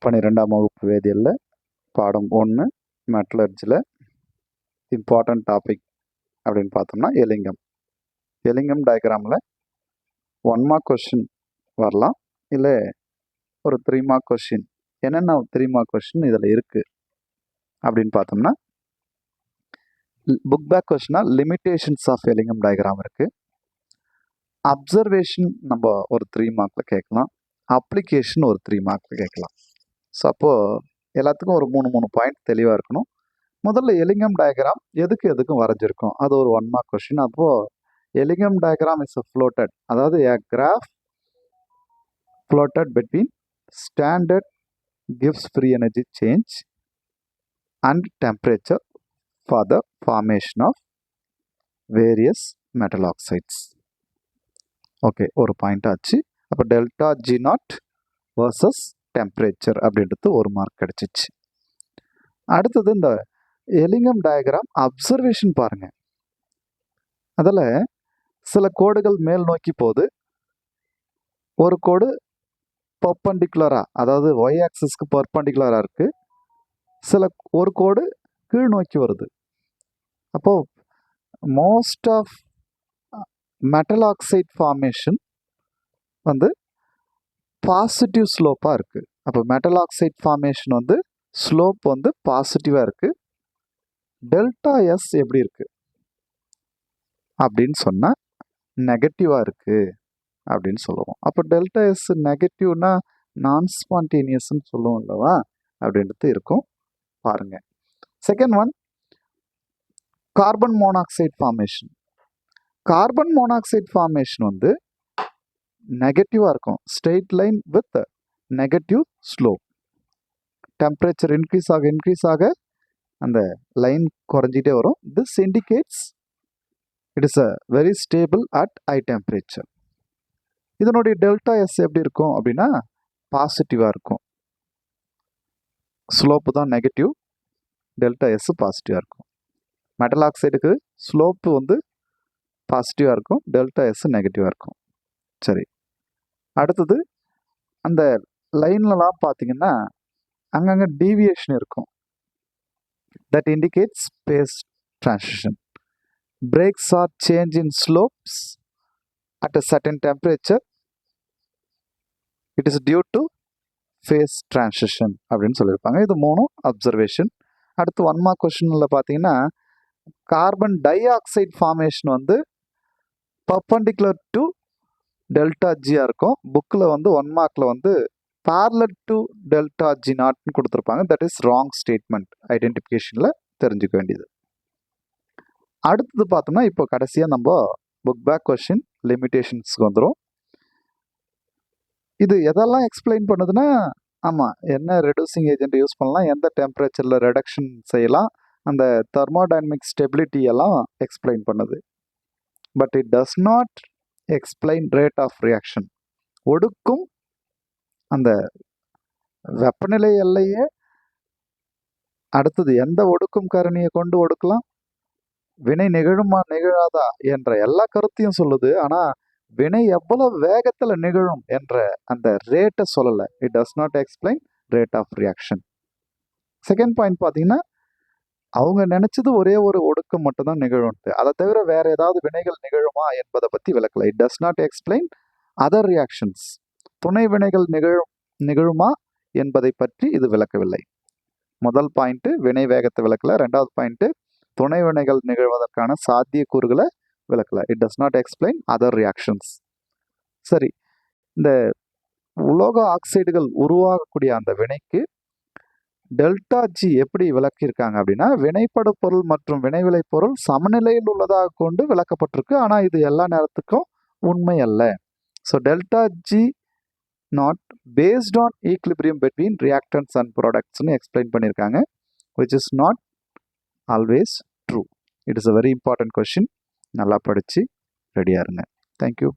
12ஆம் வகுப்பு வேதியியல்ல பாடம் 1 மெட்டலர்ஜியில் இம்பார்ட்டன்ட் டாபிக் அப்படின்னு பார்த்தோம்னா எலிங்கம். எலிங்கம் டயக்ராமில் 1 மார்க் கொஷின் வரலாம், இல்லை ஒரு 3 மார்க் கொஷின். என்னென்ன 3 மார்க் கொஷின் இதில் இருக்குது அப்படின்னு பார்த்தோம்னா, புக் பேக் கொஷினாக லிமிட்டேஷன்ஸ் ஆஃப் எலிங்கம் டயக்ராம் இருக்குது. அப்சர்வேஷன் நம்ம ஒரு 3 மார்க்கில் கேட்கலாம், அப்ளிகேஷன் ஒரு 3 மார்க்கில் கேட்கலாம். ஸோ அப்போது எல்லாத்துக்கும் ஒரு 3 பாயிண்ட் தெளிவாக இருக்கணும். முதல்ல எலிங்கம் டயக்ராம் எதுக்கும் வரைஞ்சிருக்கும், அது ஒரு 1 மார்க் கொஷின். அப்போது Ellingham diagram is a floated, அதாவது a graph floated between standard gives free energy change and temperature for the formation of various metal oxides. Okay, ஒரு பாயிண்ட் ஆச்சு. அப்போ delta G naught versus temperature அப்படின்றது 1 mark கிடச்சிச்சு. அடுத்தது இந்த Ellingham diagram observation பாருங்க. அதில் சில கோடுகள் மேல் நோக்கி போகுது, ஒரு கோடு பர்பண்டிகுலராக, அதாவது ஒய் ஆக்சிஸ்க்கு பர்பண்டிகுலராக இருக்குது, ஒரு கோடு கீழ் நோக்கி வருது. அப்போது most of metal oxide formation வந்து பாசிட்டிவ் ஸ்லோப்பாக இருக்குது. அப்போ மெட்டல் ஆக்சைட் ஃபார்மேஷன் வந்து ஸ்லோப் வந்து பாசிட்டிவாக இருக்குது. டெல்டா எஸ் எப்படி இருக்குது அப்படின்னு சொன்னால் நெகட்டிவாக இருக்குது அப்படின்னு சொல்லுவோம். அப்போ டெல்டா எஸ் நெகட்டிவ்னா நான் ஸ்பான்டேனியஸ்ன்னு சொல்லுவோம் இல்லவா, அப்படின்றது இருக்கும். பாருங்க. Second one, carbon monoxide formation. Carbon monoxide formation வந்து நெகட்டிவாக இருக்கும், straight line with negative slope. Temperature increase ஆக அந்த லைன் குறைஞ்சிட்டே வரும். This indicates it is a very stable at high temperature. இதனுடைய டெல்டா எஸ் எப்படி இருக்கும் அப்படின்னா பாசிட்டிவாக இருக்கும். ஸ்லோப்பு தான் நெகட்டிவ், டெல்டா எஸ் பாசிட்டிவாக இருக்கும். மெட்டல் ஆக்சைடுக்கு ஸ்லோப்பு வந்து பாசிட்டிவாக இருக்கும், டெல்டா எஸ் நெகட்டிவாக இருக்கும். சரி, அடுத்தது அந்த லைன்லலாம் பார்த்தீங்கன்னா அங்கங்கே டீவியேஷன் இருக்கும். That indicates phase transition. Breaks or change in slopes at a certain temperature, it is due to phase transition அப்படின்னு சொல்லியிருப்பாங்க. இது 3 அப்சர்வேஷன். அடுத்து 1 மார்க் கொஷனில் பார்த்தீங்கன்னா கார்பன் டை ஆக்சைடு ஃபார்மேஷன் வந்து பர்பண்டிகுலர் டு டெல்டா ஜியாக இருக்கும். புக்கில் வந்து 1 மார்க்கில் வந்து parallel to delta G நாட்னு கொடுத்துருப்பாங்க. That is wrong statement. ஐடென்டிஃபிகேஷனில் தெரிஞ்சுக்க வேண்டியது. அடுத்தது பார்த்தோம்னா இப்போ கடைசியாக நம்ம புக் பேக் கொஷின் லிமிட்டேஷன்ஸ்க்கு வந்துடும். இது எதெல்லாம் எக்ஸ்பிளைன் பண்ணுதுன்னா, ஆமாம், என்ன ரெடியூசிங் ஏஜென்ட் யூஸ் பண்ணலாம், எந்த டெம்பரேச்சரில் ரெடக்ஷன் செய்யலாம், அந்த தெர்மோடைனமிக் ஸ்டெபிலிட்டி எல்லாம் எக்ஸ்பிளைன் பண்ணுது. But it does not explain rate of reaction. ஒடுக்கும் அந்த வெப்பநிலை எல்லையே அடுத்தது எந்த ஒடுக்கும் காரணியை கொண்டு ஒடுக்கலாம், வினை நிகழுமா நிகழாதா என்ற எல்லா கருத்தையும் சொல்லுது. ஆனால் வினை எவ்வளவு வேகத்தில் நிகழும் என்ற அந்த ரேட்டை சொல்லலை. It does not explain rate of reaction. Second point பார்த்தீங்கன்னா, அவங்க நினைச்சது ஒரே ஒரு ஒடுக்கம் மட்டும்தான் நிகழும்ட்டு, அதை தவிர வேற ஏதாவது வினைகள் நிகழுமா என்பதை பற்றி விளக்கலை. It does not explain other reactions. துணை வினைகள் நிகழுமா என்பதை பற்றி இது விளக்கவில்லை. முதல் பாயிண்ட்டு வினை வேகத்தை விளக்கல, ரெண்டாவது பாயிண்ட்டு துணை வினைகள் நிகழ்வதற்கான சாத்தியக்கூறுகளை விளக்கல. It does not explain other reactions. சரி, இந்த உலோக ஆக்சைடுகள் உருவாகக்கூடிய அந்த வினைக்கு டெல்டா ஜி எப்படி விளக்கியிருக்காங்க அப்படின்னா, வினைப்படு பொருள் மற்றும் வினைவிளை பொருள் சமநிலையில் உள்ளதாக கொண்டு விளக்கப்பட்டிருக்கு. ஆனால் இது எல்லா நேரத்துக்கும் உண்மை அல்ல. So delta G not based on equilibrium between reactants and products னு explain பண்ணியிருக்காங்க, which is not always true. It is a very important question. நல்லா படித்து ரெடியாக இருங்க. Thank you.